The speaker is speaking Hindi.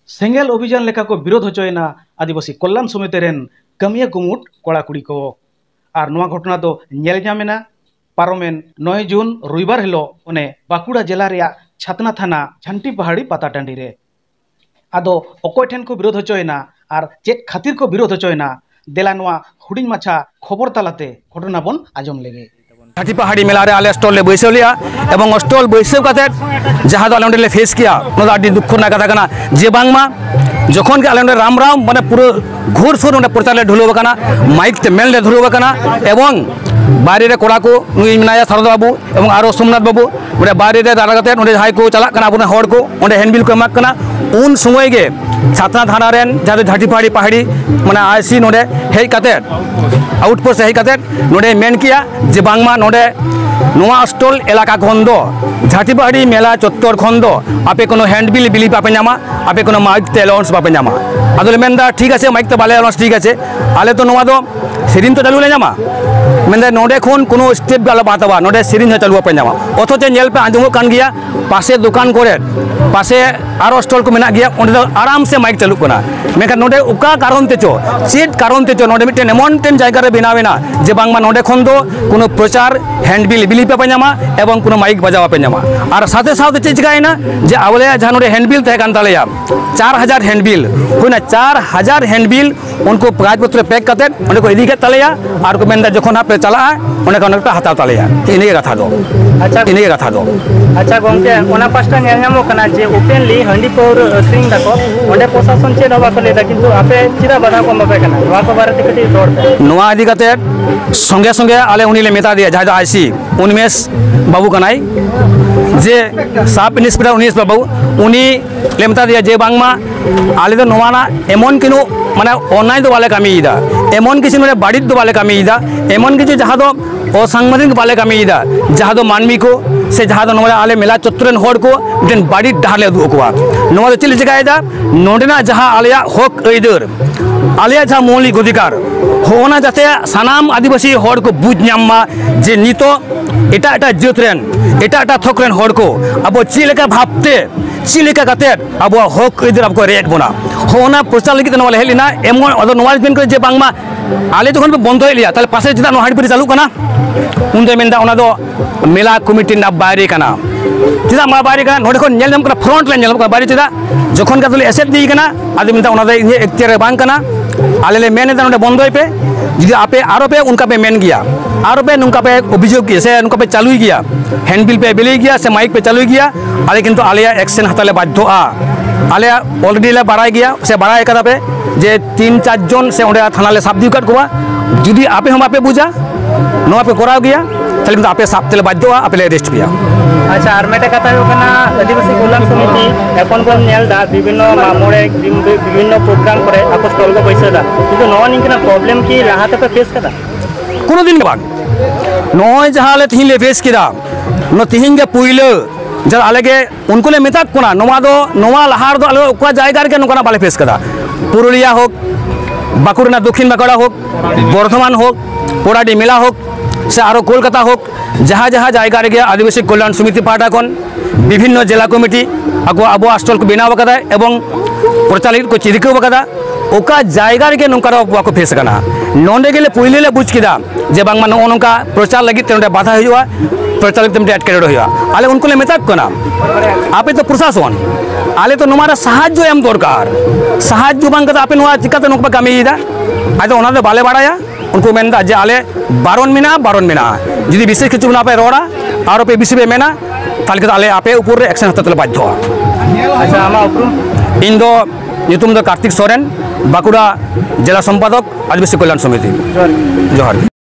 सेंगेल अभियान लेखा को विरोध होचोयना आदिवासी कल्याण समिति रेन कमिया कुमुट कोड़ा कुड़ी को आर नोआ घटना दो नेल जामेना पारोमेन 9 जून रविवार हिलो ओने बाकुड़ा जिला रेया छातना थाना झंटी पहाड़ी पाता टांडी रे आदो अकोय ठेन को विरोध होचोयना आर चेत खातिर को विरोध होचोयना देला नोआ हुडिंग माछा खबर तालाते घटना बन आजम लेगे झंटी पहाड़ी मेला रे आले स्टॉल ले बैसव लिया एवं स्टॉल बैसव काते जहां दो आले फेस किया नो आडी दुख ना कथा कना जे बांगमा जखन के आले राम राम माने पूरा घोर सोर ने प्रचार ले ढुलो बकाना माइक ते मेल ले ढुलो बकाना एवं बारे रे कोड़ा को नुई मिनाया सरद बाबू एवं आरो सोमनाथ बाबू ओडे बारे रे दारा काते ओडे हाई को चला कना बुने होड़ को ओडे हैंडबिल को एमाक कना उन समय गे छातना थाना रेन जहां झंटी पहाड़ी माने आईसी नोडे हेई काते आउटपोस्ट हेई काते नोडे मेन किया जे बांगमा नोडे नोआ स्टॉल एलाका खंदो झंटी पहाड़ी मेला चत्तर खंदो आपे कोनो हैंडबिल बिली पापे नामा आपे कोनो माइक ते अलाउंस पापे नामा आदोले मेनदा ठीक आछे माइक ते बाले अलाउंस ठीक आछे आले तो नोआ दो सेरिन तो चालू ले नामा मेनदा नोडे खन कोनो स्टेप गाला बातावा नोडे सेरिन हो चालू पे नामा अथच नेल पे आंजमो कान गिया पासे दुकान करे पासे आरो स्टॉल को मेना गिया ओंडे आराम से माइक चालू कना मेका नोडे उका कारण ते चो चेट कारण ते चो नोडे मिटे एमन टेन जायगा रे बनावेना जे बांगमा नोडे खन दो कोनो प्रचार हैंडबिल बिली पे नामा एवं कोनो माइक बजावा पे नामा और साथे साथे चे चिकायना जे आवले जहां नोडे हैंडबिल तहे कान तालेया 4000 हैंडबिल होना 4000 हैंडबिल उनको कागज पत्र पैक करते ओंडे को इदी के तालेया और को मेनदा जखन आपे चला ओंडे को नकटा हता तालेया इने कथा दो अच्छा इने कथा दो अच्छा गोंके ओना पास्टा नेल नामो कना जे ओपनली हंडी पावर स्ट्रिंग दाको ओंडे प्रशासन चे दबा को लेदा किंतु आपे चिरा बाधा को मबे कना नोआ को बारे कटी दौड़ नोआ इदी कते संगे संगे आले उनी ले मेता दिया जहां आईसी उन्मेष बाबू कनाई जे सब इंस्पेक्टर उन्मेष बाबू उनी ले मेता दिया जे बांगमा आले तो नोआना एमन किनु माने ऑनलाइन तो वाले कामी इदा एमन किसी ने बाड़ी तो वाले कामी इदा एमन किसी जहां तो असंगठित वाले कामी इदा जहां तो मानवी को से जहां तो नोआ आले मेला चतुरन होड़ को मिटन बाड़ी डाले दु को नोआ तो चिल जगायदा नोडेना जहां आलिया हक ऐदर आलिया जहां मौलिक अधिकार होना जाते सानाम आदिवासी होड़ को बुझ नामा जे नितो एटा एटा जियोत्रेन एटा एटा थोकरेन होड़ को अब चिलेका भाबते चिलेका काते अब हक ऐदर अब को रेट बोना होना प्रचार लगी नोआ हेलिना एमन अदो नोआ बेन को जे बांगमा आले जखन बंद होइलिया ताले पासे जिदा नो हाडपरि चालू कना उनदे मेनदा ओना दो मेला कमिटी ना बारे कना चिदा मा बारे कना नोडे खन नेल नाम कना फ्रंट लाइन नेल कना बारे चिदा जखन का तले एसेट दी कना आदि मेनदा ओना दे एक्टर बांग कना आले ले मेन दा बंद होय पे जिदि आपे आरो पे उनका पे मेन गया आरो पे नुका पे अभियोग किया से उनका पे चालू गया हैंडबिल पे बिले गया से माइक पे चालू गया आले किंतु आले एक्शन हताले बाध्य आले ऑलरेडी ले बाराय गया से बाराय कदा पे जे 3-4 जन से ओंडे थाना ले साब दी कट कोवा जुदी आपे हम आपे बुझा नो आपे कराव गया ताले किंतु आपे साब तेले बाध्य आपे ले अरेस्ट किया अच्छा आर मेटे कथा होकना आदिवासी कल्याण समिति एपन बन नेल दा विभिन्न मामोड़े विभिन्न प्रोग्राम करे आपस स्टॉल को बैसदा किंतु नो निकना प्रॉब्लम की लाहाते पे फेस कदा कोनो दिन के बाद नो जहां ले तिहिन ले फेस किदा नो तिहिन के पुइलो जब आलेगे उनको ले मेता कोना नोवा दो नोवा लहार दो आले ओका जायगा रे नोकना बाले फेस कदा पुरुलिया होक बाकुड़ना दक्षिण बाकुड़ा होक बर्धमान होक पोड़ाडी मेला होक से आरो कोलकाता होक जहाँ जहाँ जायगा रे आदिवासी कल्याण समिति पाटा कन विभिन्न जिला कमिटी आगो आबो स्टॉल को बनाव कदा एवं प्रचालित को चिरिको बकदा ओका जायगा रे नोंका को फेस कना नोंडे गेले पुइले ले बुझ किदा जे बांगमा नो नोंका प्रचार लगी तेंडे बाधा हुआ प्रचालित तेमटे अटकेड़े हुआ आले उनको ले मेता कना आपे तो प्रशासन आले तो नोमारा साहाय्य एम दरकार साहाय्य बांग कदा आपे नोआ चिकाते नोक कामी इदा आदो ओना दे बाले बाड़ाया उनको मेनदा जे आले बारन मेना जदि विशेष किछु ना पे रोड़ा आरो पे बिसी पे मेना ताले के आले आपे ऊपर रे एक्शन हतले बाध्य अच्छा आमा उपरु इन दो नितुम दो कार्तिक सोरेन बाकुड़ा जिला संपादक आदिवासी कल्याण समिति जोहार।